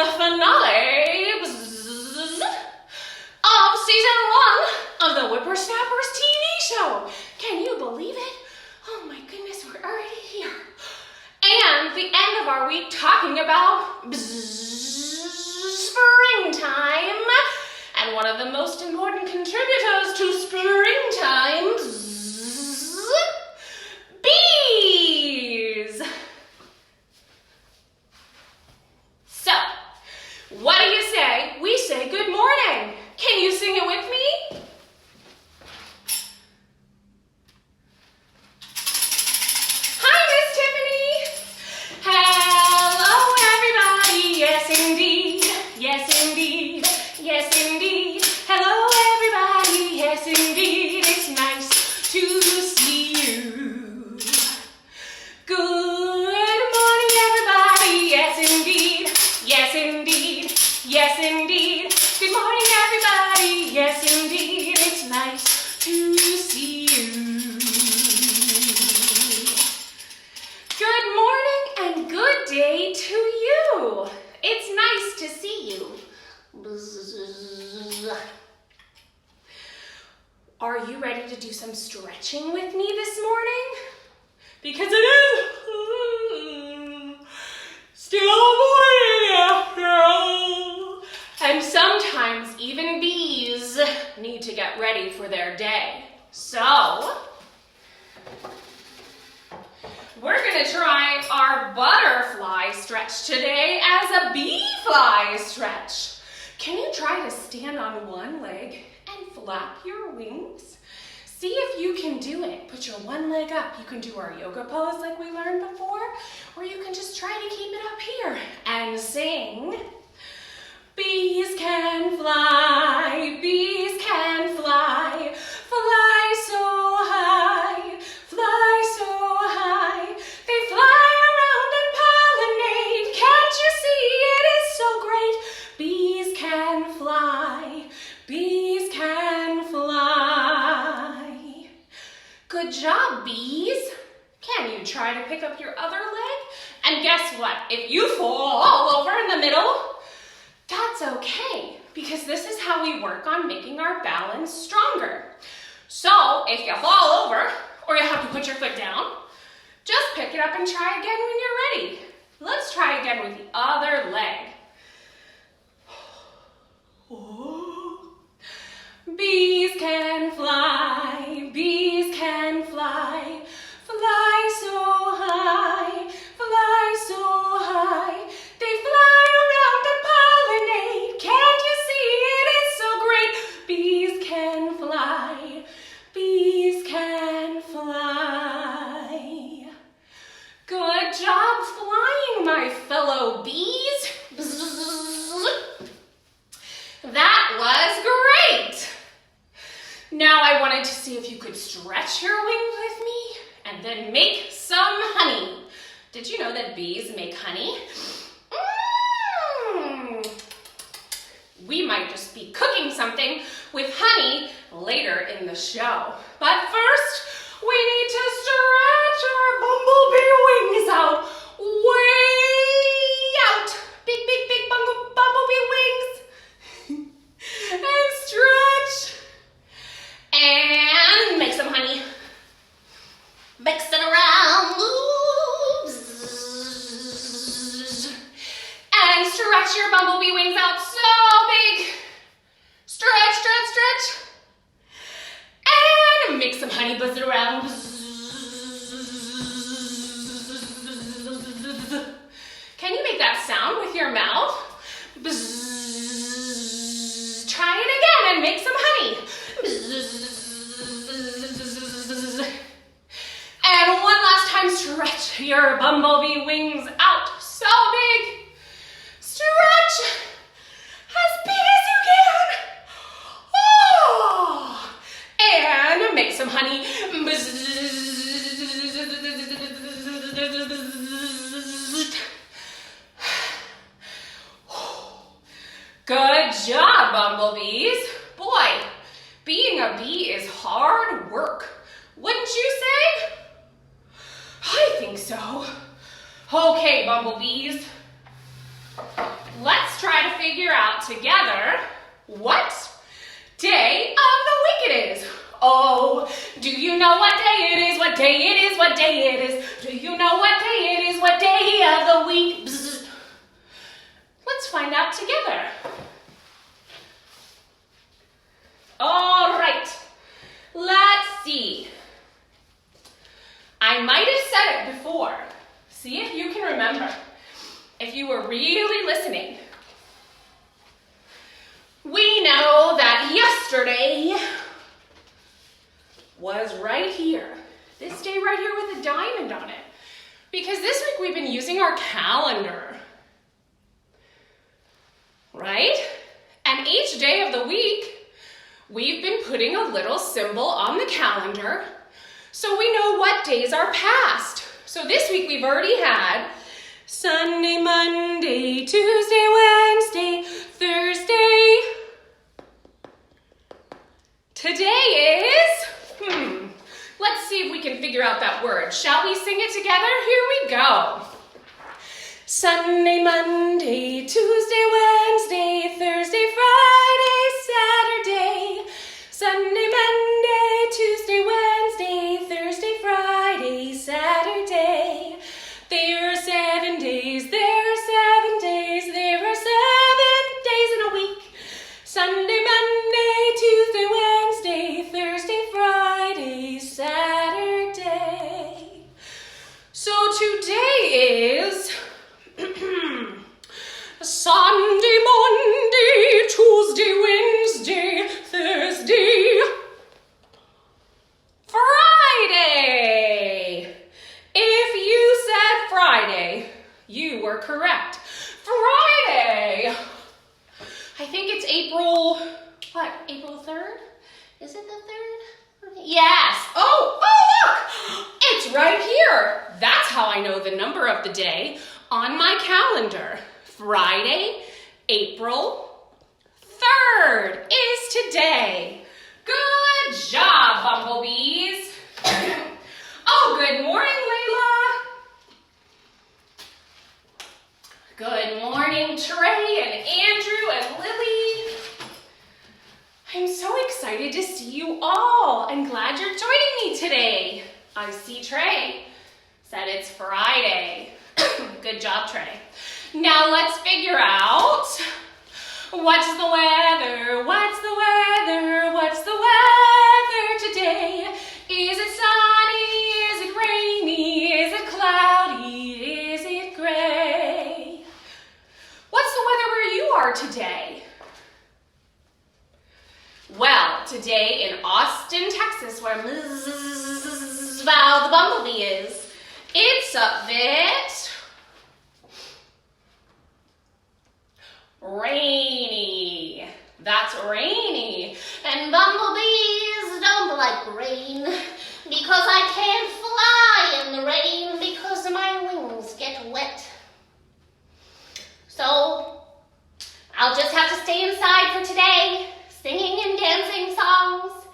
the finale of season 1 of the Whippersnappers TV show. Can you believe it? Oh my goodness, we're already here. And the end of our week talking about springtime. And one of the most important contributors to springtime, bees. So, what do you say? We say good morning. Can you sing it with me? Hi, Miss Tiffany. Hello, everybody. Yes, indeed. Yes, indeed. Yes, indeed. Hello, everybody. Yes, indeed. It's nice to see you. Good morning, everybody. Yes, indeed. Yes, indeed. Yes, indeed. Good morning, everybody. Yes, indeed. It's nice to see you. Good morning and good day to you. It's nice to see you. Are you ready to do some stretching with me this morning? Because it is still morning after all. And sometimes even bees need to get ready for their day. So, we're gonna try our butterfly stretch today as a bee fly stretch. Can you try to stand on one leg and flap your wings? See if you can do it. Put your one leg up. You can do our yoga pose like we learned before, or you can just try to keep it up here and sing. Bees can fly, bees can fly, fly so high, fly so high. They fly around and pollinate. Can't you see it is so great? Bees can fly, bees can fly. Good job, bees. Can you try to pick up your other leg? And guess what? If you fall all over in the middle, that's okay, because this is how we work on making our balance stronger. So if you fall over, or you have to put your foot down, just pick it up and try again when you're ready. Let's try again with the other leg. Bees can fly, bees can fly, fly so high, fly so high. They fly around and pollinate. Can't you see it is so great? Bees can fly, bees can fly. Good job flying, my fellow bees. That was great. Now I wanted to see if you could stretch your wings with me and then make some honey. Did you know that bees make honey? We might just be cooking something with honey later in the show. But first, we need to stretch our bumblebee wings out. Way out. Big, big, big bumblebee wings. And stretch. And make some honey. Mix it around. And stretch your bumblebee wings out so big. Stretch, stretch, stretch. And make some honey, buzz it around. Can you make that sound with your mouth? Try it again and make some honey. And one last time, stretch your bumblebee wings out so big. Stretch as big as you can. Oh, and make some honey. Good job, bumblebees. Boy, being a bee is hard work. Wouldn't you say? I think so. Okay, bumblebees. let's try to figure out together what day of the week it is. Oh, do you know what day it is? What day it is? What day it is? Do you know what day it is? What day of the week? Bzz. Let's find out together. All right, let's see. I might have said it before. See if you can remember. If you were really listening. We know that yesterday was right here. This day right here with a diamond on it. Because this week we've been using our calendar. Right? And each day of the week, we've been putting a little symbol on the calendar so we know what days are past. So this week we've already had Sunday, Monday, Tuesday, Wednesday, Thursday. Today is, let's see if we can figure out that word. Shall we sing it together? Here we go. Sunday, Monday, Tuesday, Wednesday, Thursday, Friday, Saturday. Sunday, Monday, Tuesday, Wednesday, Thursday, Friday, Saturday. There are 7 days, there are 7 days, there are 7 days in a week. Sunday, Monday, Tuesday, Wednesday, Thursday, Friday, Saturday. So today is Sunday, Monday, Tuesday, Wednesday, Thursday, Friday. If you said Friday, you were correct. Friday. I think it's April 3rd? Is it the 3rd? Yes. Oh, look! It's right here. That's how I know the number of the day on my calendar. Friday, April 3rd is today. Good job, bumblebees. Oh, good morning, Layla. Good morning, Trey and Andrew and Lily. I'm so excited to see you all and glad you're joining me today. I see Trey said it's Friday. Good job, Trey. Now let's figure out what's the weather, what's the weather, what's the weather today? Is it sunny, is it rainy, is it cloudy, is it gray? What's the weather where you are today? Well, today in Austin, Texas, where Ms. Val the bumblebee is, it's a bit rainy. That's rainy. And bumblebees don't like rain because I can't fly in the rain because my wings get wet. So I'll just have to stay inside for today, singing and dancing songs,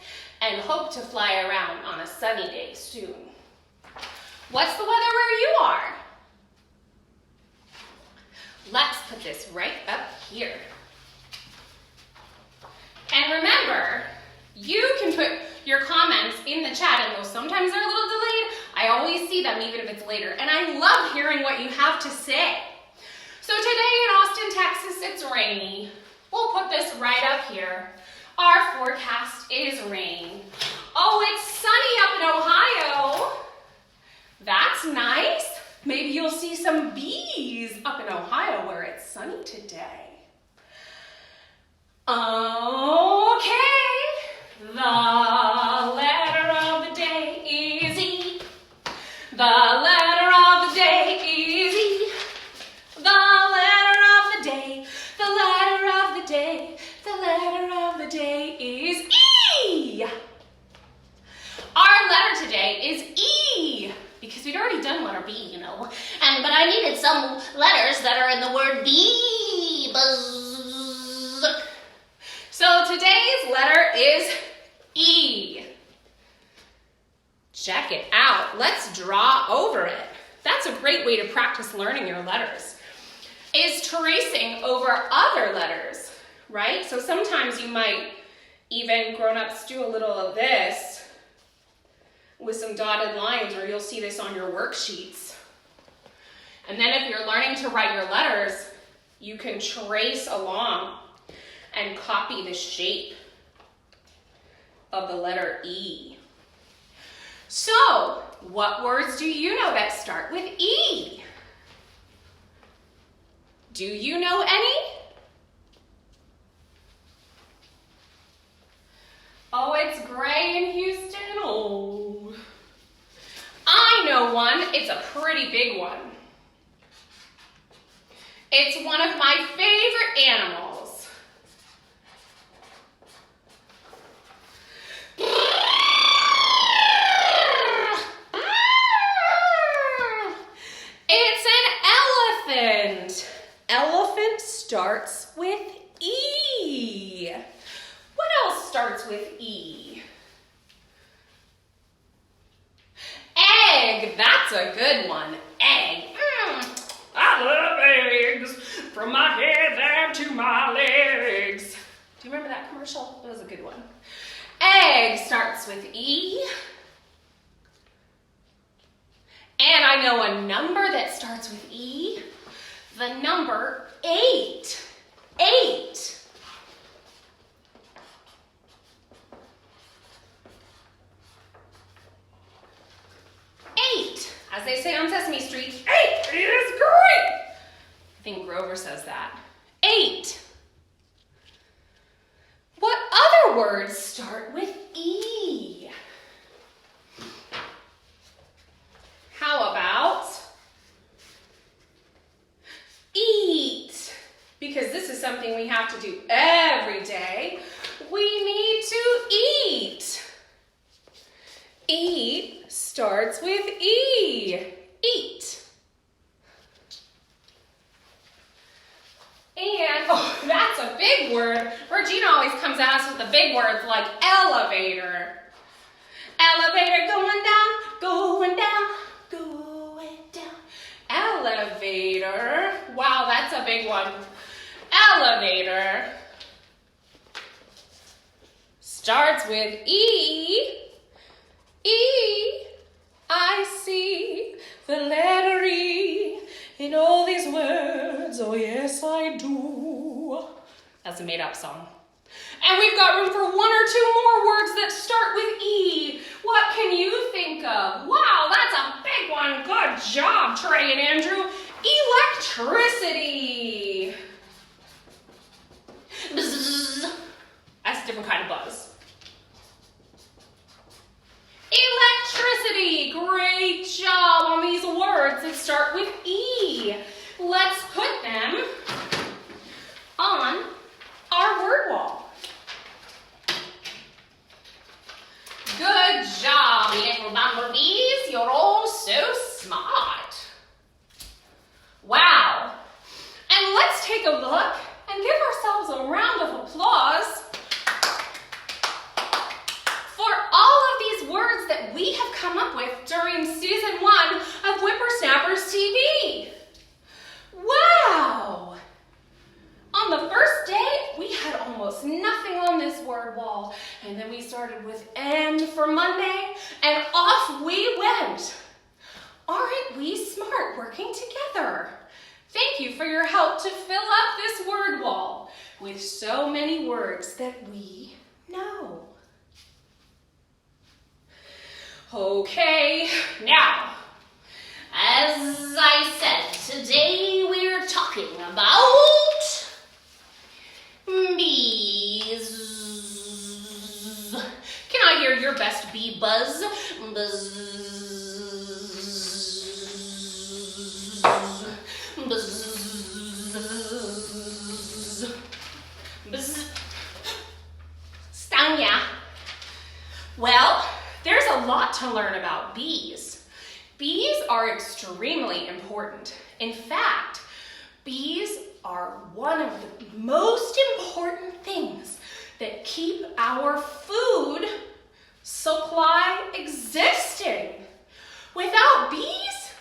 and hope to fly around on a sunny day soon. What's the weather where you are? Let's put this right up here. And remember, you can put your comments in the chat, and though sometimes they're a little delayed, I always see them even if it's later. And I love hearing what you have to say. So today in Austin, Texas, it's rainy. We'll put this right up here. Our forecast is rain. Oh, it's sunny up in Ohio. That's nice. Maybe you'll see some bees up in Ohio where it's sunny today. Okay, the letter of the day is E. The letter of the day is E. The letter of the day, the letter of the day, the letter of the day is E. Our letter today is E, because we'd already done letter B, you know. but I needed some letters that are in the word bee. Buzz. So today's letter is E. Check it out. Let's draw over it. That's a great way to practice learning your letters. is tracing over other letters, right? So sometimes you might even, grown-ups, do a little of this with some dotted lines, or you'll see this on your worksheets. And then if you're learning to write your letters, you can trace along and copy the shape of the letter E. So, what words do you know that start with E? Do you know any? Oh, it's gray in Houston. Oh. I know one. It's a pretty big one. It's one of my favorite animals. It's an elephant. Elephant starts with E. What else starts with E? Egg. That's a good one. Egg. I love eggs, from my head down to my legs. Do you remember that commercial? It was a good one. Egg starts with E. And I know a number that starts with E. The number 8. 8. As they say on Sesame Street, 8 is great. I think Grover says that. 8. What other words start with E? How about eat? Because this is something we have to do every day. We need to eat. Eat starts with E. Eat. And, oh, that's a big word. Regina always comes at us with the big words like elevator. Elevator going down, going down, going down. Elevator. Wow, that's a big one. Elevator starts with E. E, I see the letter E in all these words, oh yes I do. That's a made-up song. And we've got room for 1 or 2 more words that start with E. What can you think of? Wow, that's a big one. Good job, Trey and Andrew. Electricity. Bzzz. That's a different kind of buzz. Electricity. Great job on these words that start with E. Let's put them on our word wall. Good job, little bumblebees. You're all so smart. Wow. And let's take a look and give ourselves a round of applause for all of these words that we have come up with during season 1 of Whippersnappers TV. Wow! On the first day, we had almost nothing on this word wall. And then we started with M for Monday, and off we went. Aren't we smart working together? Thank you for your help to fill up this word wall with so many words that we know. Okay, now, as I said, today we're talking about bees. Can I hear your best bee buzz? Buzz. Buzz. Buzz. Stung ya? Well, there's a lot to learn about bees. Bees are extremely important. In fact, bees are one of the most important things that keep our food supply existing. Without bees,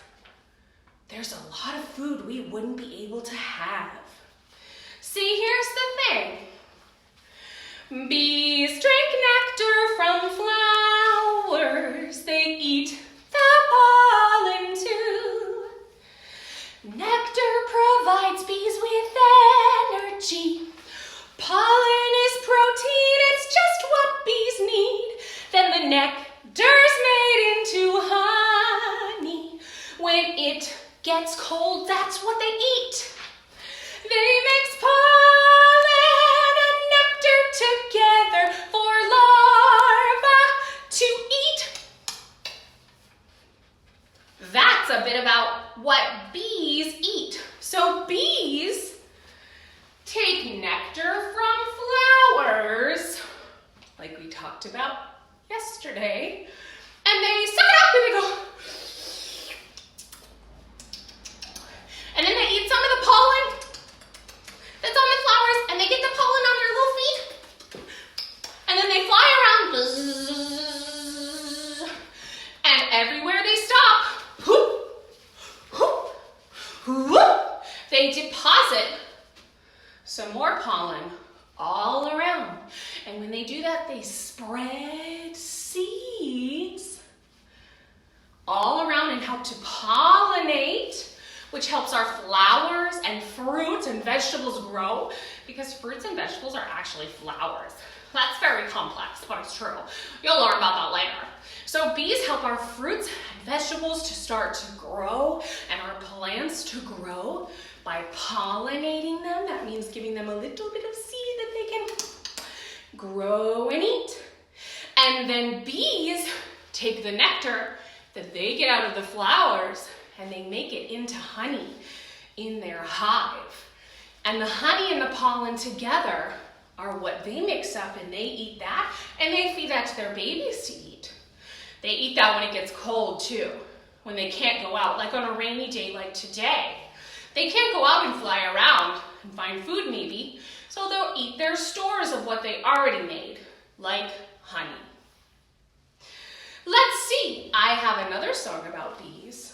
there's a lot of food we wouldn't be able to have. See, here's the thing. Bees drink nectar from flowers. They eat the pollen too. Nectar provides bees with energy. Pollen is protein, it's just what bees need. Then the nectar's made into honey. When it gets cold, that's what they eat. They mix pollen and nectar together for larvae to eat. That's a bit about what bees eat. So bees take nectar from flowers, like we talked about yesterday, and they suck it up and they go, and then they eat some of the pollen that's on the flowers, and they get the pollen on their little feet, and then they fly around, bzzz, and everywhere they stop, whoop, whoop, whoop, they deposit some more pollen all around. And when they do that, they spread seeds all around and help to pollinate, which helps our flowers and fruits and vegetables grow, because fruits and vegetables are actually flowers. That's very complex, but it's true. You'll learn about that later. So bees help our fruits and vegetables to start to grow and our plants to grow by pollinating them. That means giving them a little bit of seed that they can grow and eat. And then bees take the nectar that they get out of the flowers and they make it into honey in their hive. And the honey and the pollen together are what they mix up, and they eat that, and they feed that to their babies to eat. They eat that when it gets cold too, when they can't go out, like on a rainy day like today. They can't go out and fly around and find food maybe, so they'll eat their stores of what they already made, like honey. Let's see, I have another song about bees.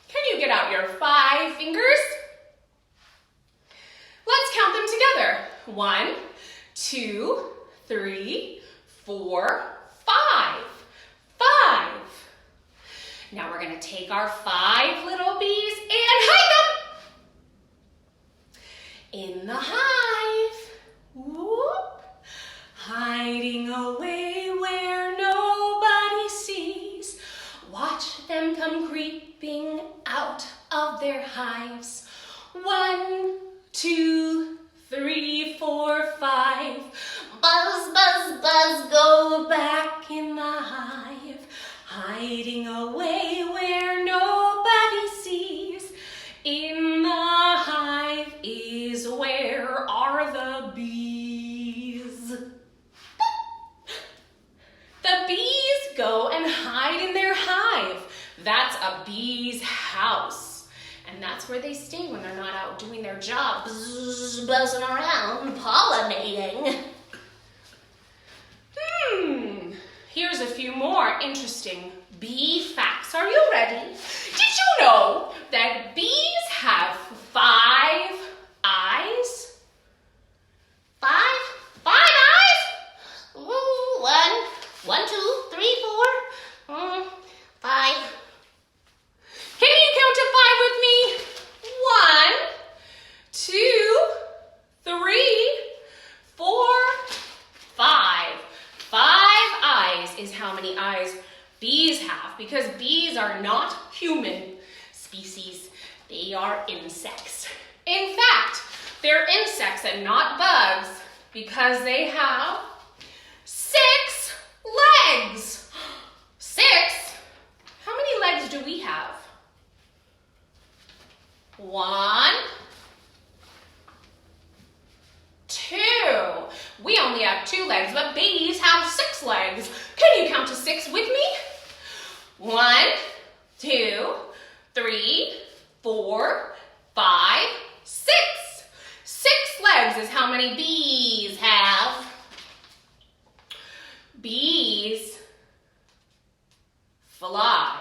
Can you get out your 5 fingers? Let's count them together. 1, 2, 3, 4, 5. 5. Now we're going to take our 5 little bees and hide them in the hive. Whoop. Hiding away where nobody sees. Watch them come creeping out of their hives. 1, 2, 3, 4, 5. Buzz, buzz, buzz, go back in the hive. Hiding away where nobody sees. In the hive is where are the bees. The bees go and hide in their hive. That's a bee's house. And that's where they stay when they're not out doing their job, buzzing around, pollinating. Here's a few more interesting bee facts. Are you ready? Did you know that bees have 5 eyes? 5? 5 eyes? Ooh, 1, 2, 3, 4, 5. Can you count to 5 with me? 1, 2, 3, 4, 5. 5 eyes is how many eyes bees have, because bees are not human species. They are insects. In fact, they're insects and not bugs because they have 6 legs. 6? How many legs do we have? 1, 2. We only have 2 legs, but bees have 6 legs. Can you count to 6 with me? 1, 2, 3, 4, 5, 6. 6 legs is how many bees have. Bees fly.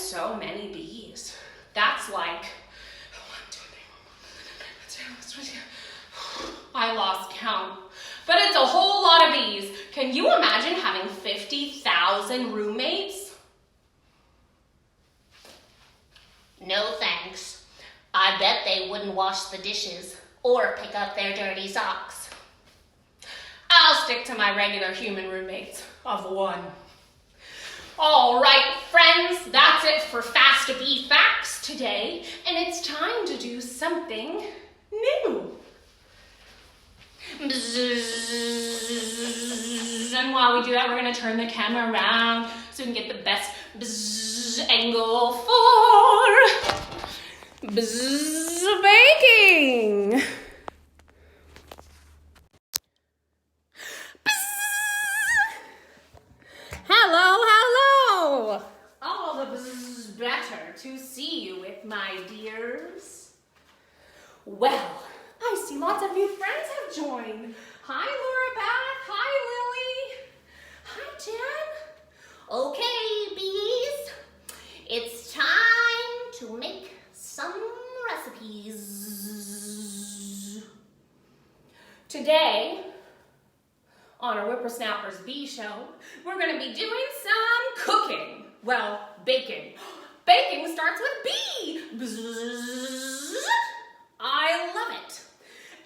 so many bees. That's like, I lost count, but it's a whole lot of bees. Can you imagine having 50,000 roommates? No thanks. I bet they wouldn't wash the dishes or pick up their dirty socks. I'll stick to my regular human roommates of one. All right, friends, that's it for Fast Bee Facts today, and it's time to do something new. Bzzz. And while we do that, we're going to turn the camera around so we can get the best bzzz angle for bzzz baking. Hello, hello! All the bzzz better to see you with, my dears. Well, I see lots of new friends have joined. Hi, Laura Beth. Hi, Lily. Hi, Jen. Okay, bees, it's time to make some recipes. Today, on our Whippersnappers Bee Show, we're going to be doing some cooking. Well, baking. Baking starts with bee. Bzzz. I love it.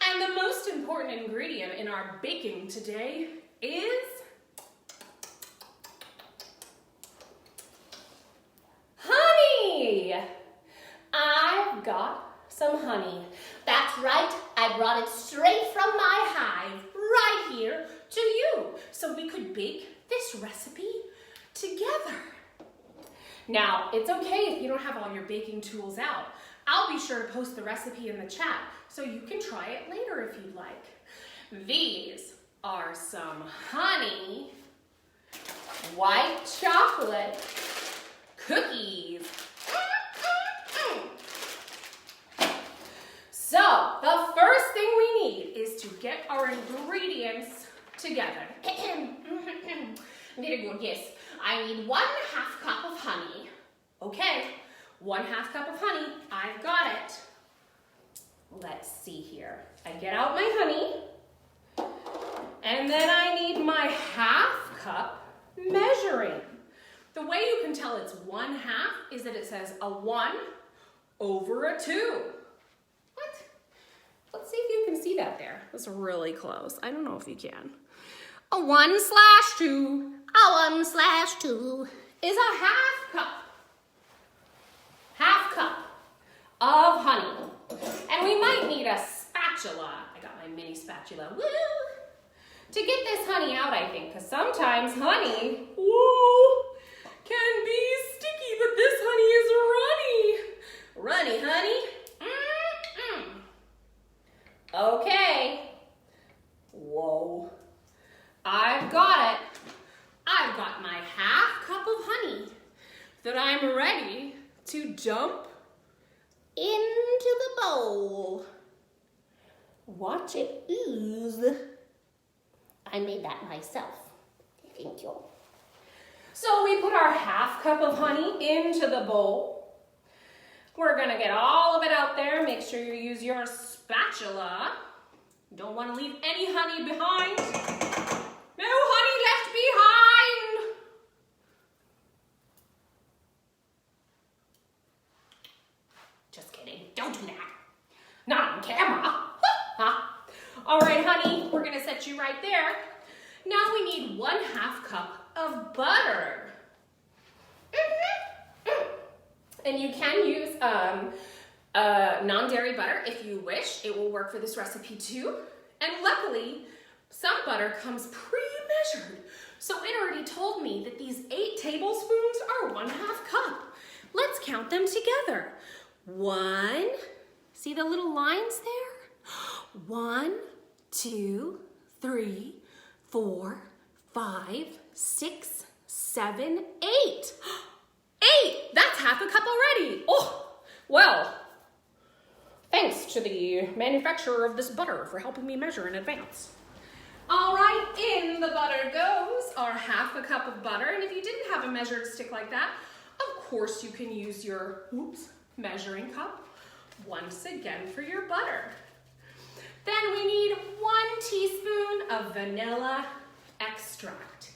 And the most important ingredient in our baking today is honey. I've got some honey. That's right, I brought it straight from my hive, right here To you, so we could bake this recipe together. Now, it's okay if you don't have all your baking tools out. I'll be sure to post the recipe in the chat so you can try it later if you'd like. These are some honey, white chocolate cookies. So, the first thing we need is to get our ingredients together. Very good, yes. I need 1/2 cup of honey. Okay, 1/2 cup of honey. I've got it. Let's see here. I get out my honey, and then I need my 1/2 cup measuring. The way you can tell it's 1/2 is that it says a 1 over a 2. What? Let's see if you can see that there. That's really close. I don't know if you can. A 1/2. A 1/2 is a 1/2 cup. 1/2 cup of honey. And we might need a spatula. I got my mini spatula. Woo! To get this honey out, I think, because sometimes honey, woo, can be sticky, but this honey is runny. Runny honey. Okay. Whoa. I've got it. I've got my 1/2 cup of honey that I'm ready to dump into the bowl. Watch it ooze. I made that myself. Thank you. So we put our 1/2 cup of honey into the bowl. We're gonna get all of it out there. Make sure you use your spatula. You don't want to leave any honey behind. No honey left behind. Just kidding. Don't do that. Not on camera. Huh? All right, honey, we're going to set you right there. Now we need 1/2 cup of butter. And you can use non-dairy butter if you wish. It will work for this recipe too. And luckily, some butter comes pre-measured. So it already told me that these 8 tablespoons are 1/2 cup. Let's count them together. 1, see the little lines there? 1, 2, 3, 4, 5, 6, 7, 8. 8! That's 1/2 cup already. Oh, well, thanks to the manufacturer of this butter for helping me measure in advance. All right, in the butter goes our 1/2 cup of butter. And if you didn't have a measured stick like that, of course, you can use your measuring cup once again for your butter. Then we need 1 teaspoon of vanilla extract.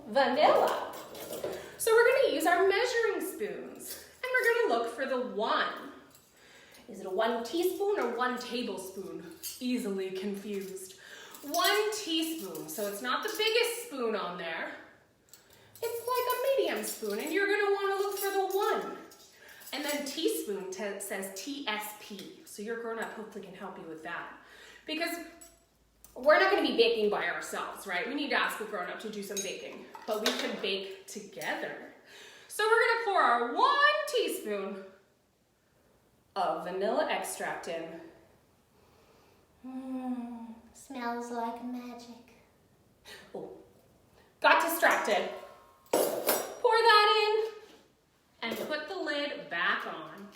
Vanilla. So we're going to use our measuring spoons, and we're going to look for the 1. Is it a 1 teaspoon or 1 tablespoon? Easily confused. 1 teaspoon, so it's not the biggest spoon on there. It's like a medium spoon, and you're going to want to look for the 1. And then teaspoon says TSP, so your grown-up hopefully can help you with that. Because we're not going to be baking by ourselves, right? We need to ask a grown-up to do some baking, but we can bake together. So we're going to pour our 1 teaspoon of vanilla extract in. Smells like magic. Oh, got distracted. Pour that in and put the lid back on.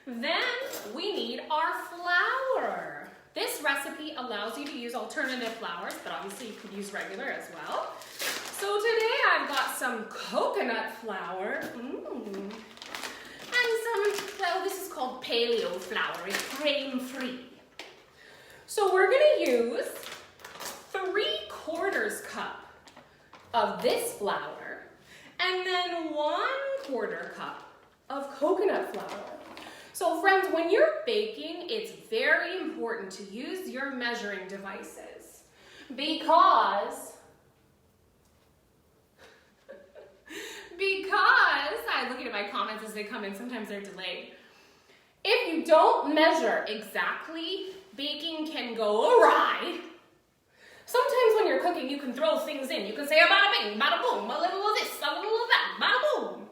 Then we need our flour. This recipe allows you to use alternative flours, but obviously you could use regular as well. So today I've got some coconut flour. And some, well, this is called paleo flour. It's grain-free. So we're gonna use 3/4 cup of this flour and then 1/4 cup of coconut flour. So friends, when you're baking, it's very important to use your measuring devices because I'm looking at my comments as they come in, sometimes they're delayed. If you don't measure exactly, baking can go awry. Sometimes when you're cooking, you can throw things in. You can say a bada bing, bada boom, a little of this, a little of that, bada boom.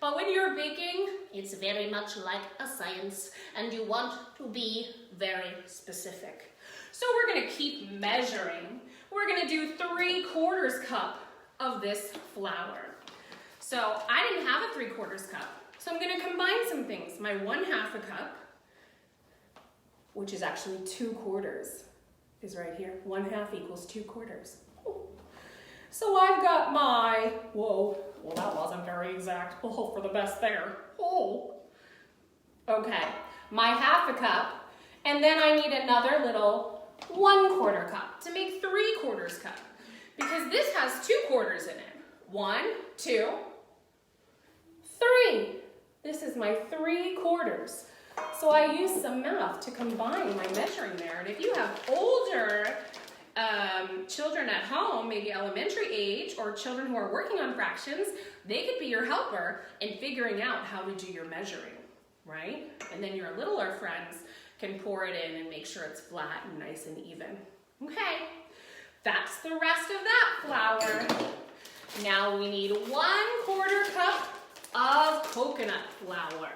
But when you're baking, It's very much like a science, and you want to be very specific. So we're gonna keep measuring. We're gonna do 3/4 cup of this flour. So I didn't have a 3/4 cup. So I'm gonna combine some things. My 1/2 cup, which is actually 2/4, is right here. 1/2 equals 2/4. So I've got my, well, that wasn't very exact. We'll hope for the best there. Okay, my 1/2 cup, and then I need another little 1/4 cup to make 3/4 cup, because this has 2 quarters in it. 1, 2, 3. This is my 3/4. So I use some math to combine my measuring there. And if you have older children at home, maybe elementary age, or children who are working on fractions, they could be your helper in figuring out how to do your measuring, right? And then your littler friends can pour it in and make sure it's flat and nice and even. Okay, that's the rest of that flour. Now we need 1/4 cup of coconut flour.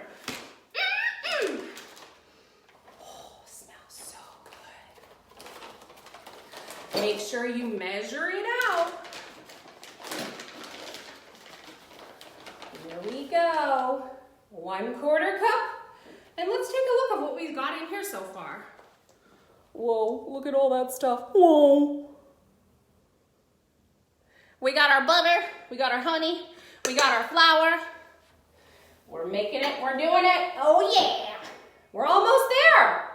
Make sure you measure it out. Here we go. 1/4 cup. And let's take a look at what we've got in here so far. Whoa, look at all that stuff. Whoa. We got our butter, we got our honey, we got our flour. We're making it, we're doing it. Oh yeah. We're almost there.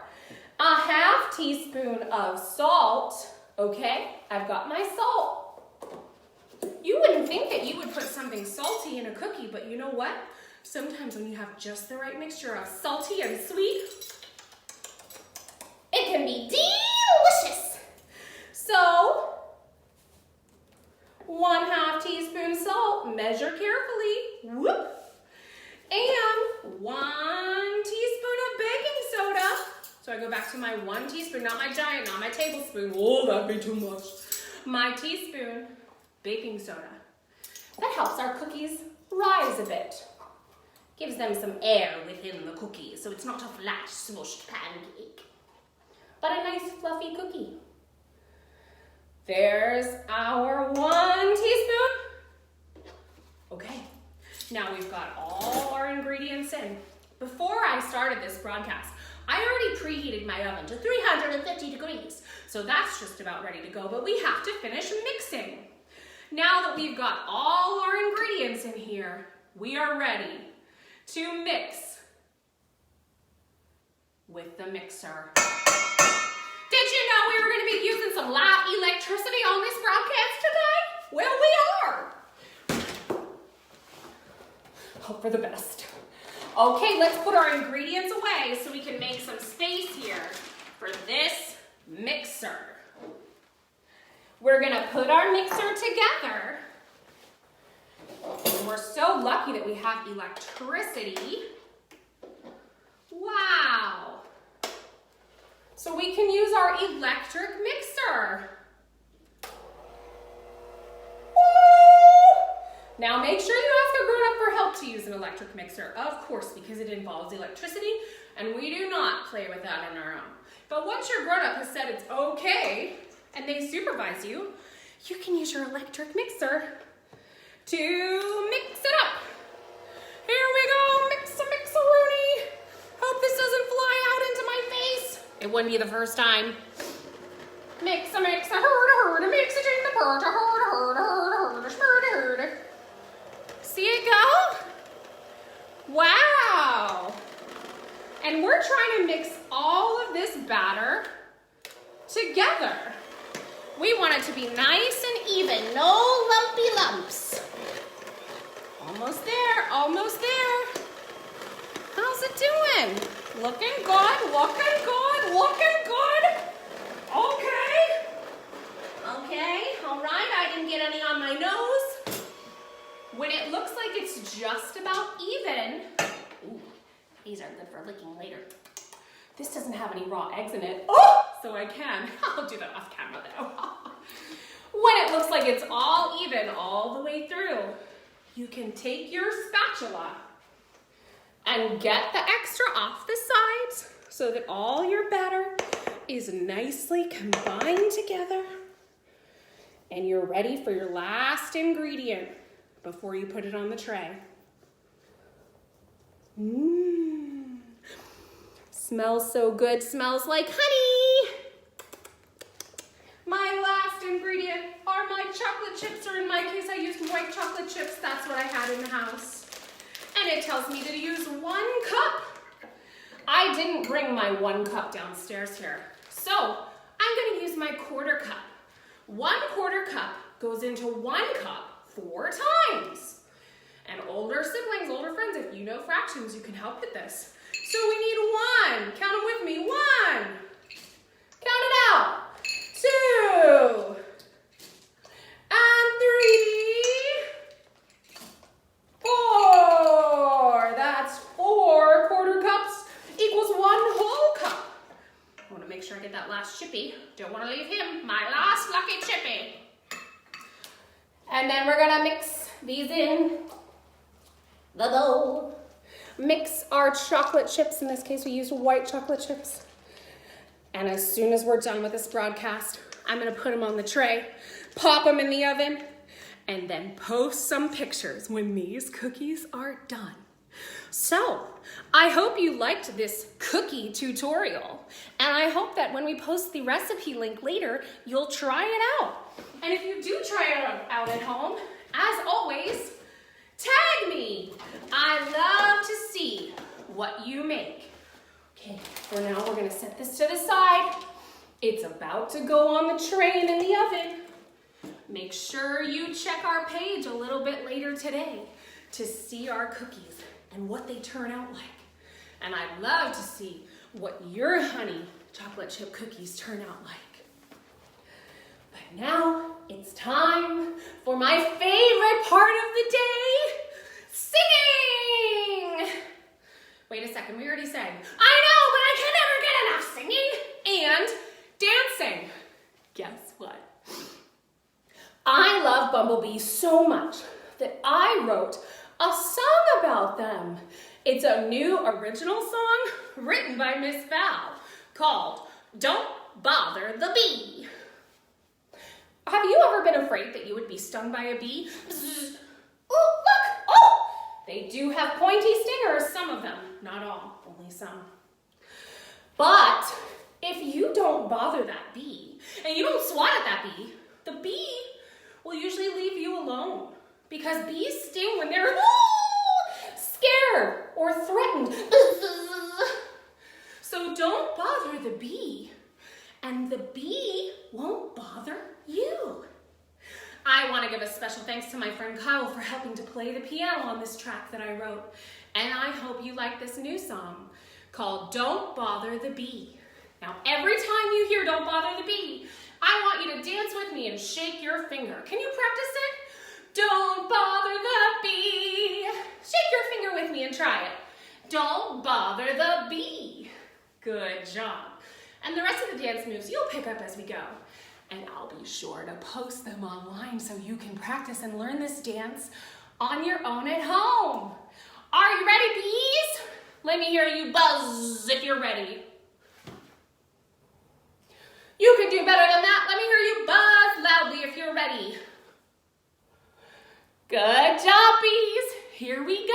1/2 teaspoon of salt. Okay, I've got my salt. You wouldn't think that you would put something salty in a cookie, but you know what? Sometimes when you have just the right mixture of salty and sweet, it can be delicious. So, 1/2 teaspoon salt, measure carefully. Whoop. And 1 teaspoon of baking soda. So I go back to my 1 teaspoon, not my giant, not my tablespoon. Oh, that'd be too much. My teaspoon baking soda. That helps our cookies rise a bit. Gives them some air within the cookie, so it's not a flat, smushed pancake, but a nice fluffy cookie. There's our 1 teaspoon. Okay, now we've got all our ingredients in. Before I started this broadcast, I already preheated my oven to 350 degrees, so that's just about ready to go, but we have to finish mixing. Now that we've got all our ingredients in here, we are ready to mix with the mixer. Did you know we were going to be using some live electricity on this broadcast today? Well, we are. Hope for the best. Okay, let's put our ingredients away so we can make some space here for this mixer. We're gonna put our mixer together. And we're so lucky that we have electricity. Wow. So we can use our electric mixer. Now make sure you ask a grown-up for help to use an electric mixer, of course, because it involves electricity, and we do not play with that on our own. But once your grown-up has said it's okay, and they supervise you, you can use your electric mixer to mix it up. Here we go, mix-a-mix-a-rooney. Hope this doesn't fly out into my face. It wouldn't be the first time. Mix-a-mix-a-herd-a-herd, mix-a-jing-a-herd-a-herd-a-herd-a-herd-a-herd. See it go? Wow. And we're trying to mix all of this batter together. We want it to be nice and even, no lumpy lumps. Almost there, almost there. How's it doing? Looking good, looking good, looking good. Okay. Okay, all right, I didn't get any on my nose. When it looks like it's just about even, ooh, these are good for licking later. This doesn't have any raw eggs in it. Oh, so I can. I'll do that off camera though. When it looks like it's all even all the way through, you can take your spatula and get the extra off the sides so that all your batter is nicely combined together. And you're ready for your last ingredient before you put it on the tray. Mmm. Smells so good, smells like honey. My last ingredient are my chocolate chips, or in my case I used white chocolate chips. That's what I had in the house. And it tells me to use 1 cup. I didn't bring my 1 cup downstairs here. So I'm gonna use my 1/4 cup. 1/4 cup goes into 1 cup 4 times. And older siblings, older friends, if you know fractions, you can help with this. So we need 1, count them with me, 1. Count it out. 2. And 3. 4. That's 4 1/4 cups equals 1 whole cup. I want to make sure I get that last chippy. Don't want to leave him, my last lucky chippy. And then we're gonna mix these in the bowl. Mix our chocolate chips. In this case, we used white chocolate chips. And as soon as we're done with this broadcast, I'm gonna put them on the tray, pop them in the oven, and then post some pictures when these cookies are done. So, I hope you liked this cookie tutorial, and I hope that when we post the recipe link later, you'll try it out. And if you do try it out at home, as always, tag me. I love to see what you make. Okay, for now we're gonna set this to the side. It's about to go on the tray and in the oven. Make sure you check our page a little bit later today to see our cookies and what they turn out like. And I'd love to see what your honey chocolate chip cookies turn out like. But now it's time for my favorite part of the day, singing! Wait a second, we already sang. I know, but I can never get enough singing and dancing. Guess what? I love bumblebees so much that I wrote a song about them. It's a new original song written by Miss Val called Don't Bother the Bee. Have you ever been afraid that you would be stung by a bee? Bzz. Oh, look! Oh! They do have pointy stingers, some of them. Not all, only some. But if you don't bother that bee, and you don't swat at that bee, the bee will usually leave you alone because bees sting when they're scared or threatened. So don't bother the bee, and the bee won't bother you. I want to give a special thanks to my friend Kyle for helping to play the piano on this track that I wrote. And I hope you like this new song called Don't Bother the Bee. Now, every time you hear Don't Bother the Bee, I want you to dance with me and shake your finger. Can you practice it? Don't bother the bee. Shake your finger with me and try it. Don't bother the bee. Good job. And the rest of the dance moves you'll pick up as we go. And I'll be sure to post them online so you can practice and learn this dance on your own at home. Are you ready, bees? Let me hear you buzz if you're ready. You can do better than that. Let me hear you buzz loudly if you're ready. Good job, bees. Here we go.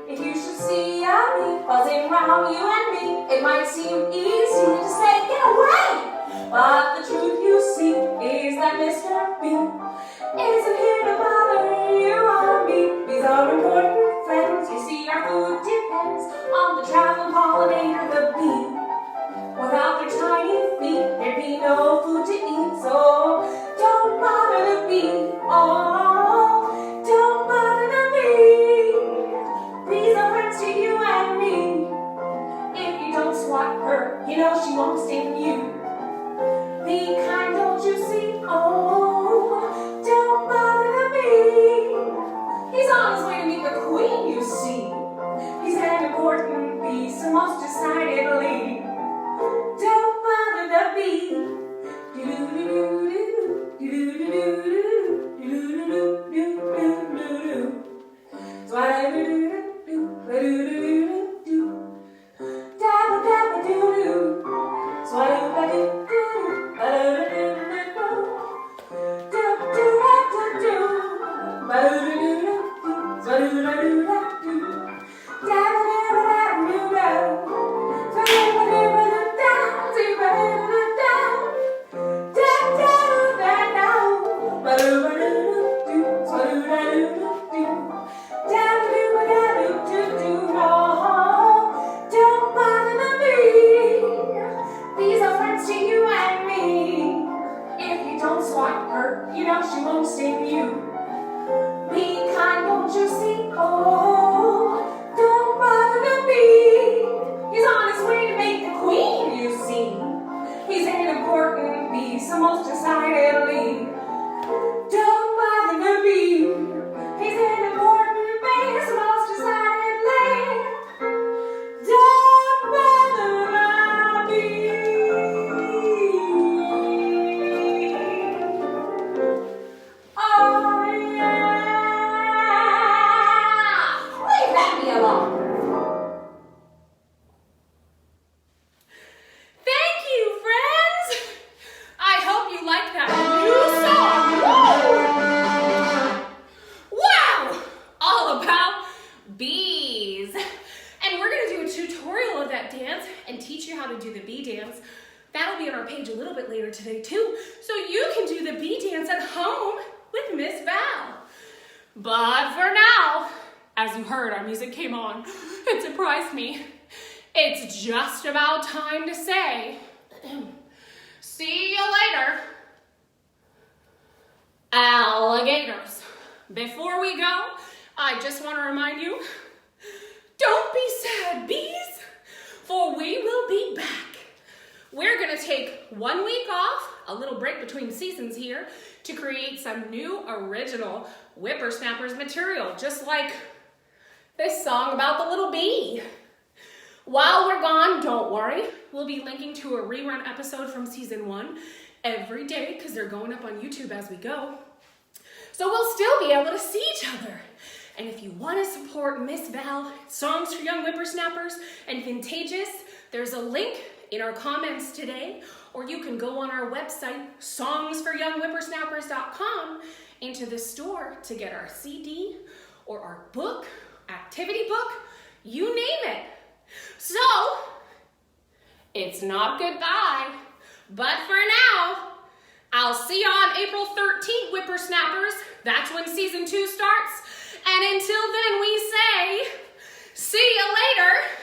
If you should see a bee buzzing round you and me, it might seem easy to say, get away. But the truth you see is that Mr. B isn't here to bother you or me. Bees are important friends. You see, our food depends on the traveling pollinator, the bee. Without their tiny feet, there'd be no food to eat. So don't bother the bee. Oh, don't bother the bee. Bees are friends to you and me. If you don't swat her, you know she won't sting you. Be kind, don't you see? Oh, don't bother the bee. He's on his way to meet the queen, you see. He's an important beast, most decidedly. Don't bother the bee. Do-do-do-do-do, do-do-do-do-do, do-do-do-do-do-do. Dabba-dabba-doo-doo. You know she won't sting you. Be kind, don't you see? Oh, don't bother the bee. He's on his way to make the queen, you see. He's an important beast, most decidedly. Don't bother the bee. He's an important beast, most decidedly. Don't bother the bee. Today too, so you can do the bee dance at home with Miss Val. But for now, as you heard, our music came on. It surprised me. It's just about time to say, see you later, alligators. Before we go, I just want to remind you, don't be sad, bees, for we will be back. We're gonna take 1 week off, a little break between seasons here, to create some new original Whippersnappers material, just like this song about the little bee. While we're gone, don't worry, we'll be linking to a rerun episode from season 1 every day because they're going up on YouTube as we go. So we'll still be able to see each other. And if you want to support Miss Val, Songs for Young Whippersnappers, and Vintageous, there's a link in our comments today, or you can go on our website, SongsForYoungWhippersnappers.com, into the store to get our CD or our book, activity book, you name it. So, it's not goodbye, but for now, I'll see you on April 13th, Whippersnappers. That's when season 2 starts. And until then, we say, see you later.